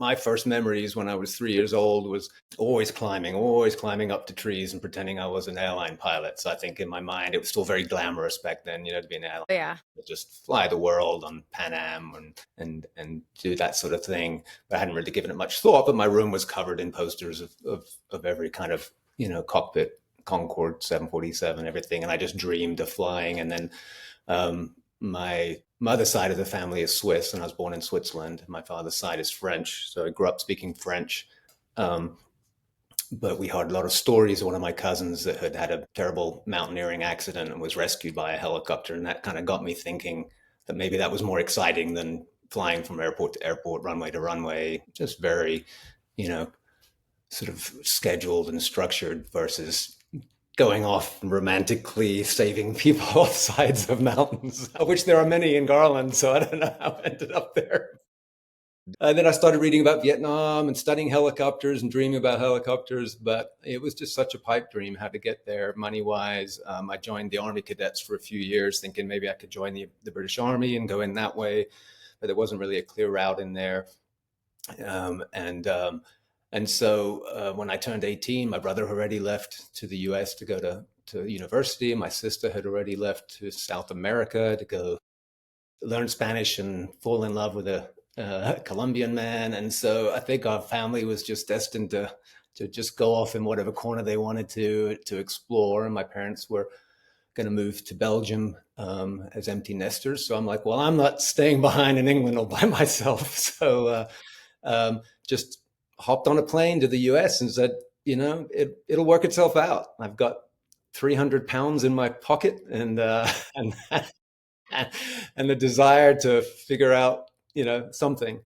my first memories when I was 3 years old was always climbing up to trees and pretending I was an airline pilot. So I think in my mind, it was still very glamorous back then, to be an airline, Yeah. just fly the world on Pan Am and do that sort of thing. But I hadn't really given it much thought. But my room was covered in posters of every kind of cockpit, Concorde, 747, everything, and I just dreamed of flying. And then my mother's side of the family is Swiss, and I was born in Switzerland. My father's side is French, so I grew up speaking French. Um, but we heard a lot of stories of one of my cousins that had a terrible mountaineering accident and was rescued by a helicopter, and that kind of got me thinking that maybe that was more exciting than flying from airport to airport, runway to runway, just very, you know, sort of scheduled and structured versus going off and romantically saving people off sides of mountains, of which there are many in Garland. So I don't know how I ended up there. And then I started reading about Vietnam and studying helicopters and dreaming about helicopters. But it was just such a pipe dream how to get there money wise. I joined the Army Cadets for a few years, thinking maybe I could join the British Army and go in that way. But there wasn't really a clear route in there. Um, and um, and so when I turned 18, my brother already left to the US to go to university. My sister had already left to South America to go learn Spanish and fall in love with a Colombian man. And so I think our family was just destined to just go off in whatever corner they wanted to explore. And my parents were going to move to Belgium as empty nesters. So I'm like, well, I'm not staying behind in England all by myself. So just hopped on a plane to the US and said, it'll work itself out. I've got 300 pounds in my pocket and and the desire to figure out, something.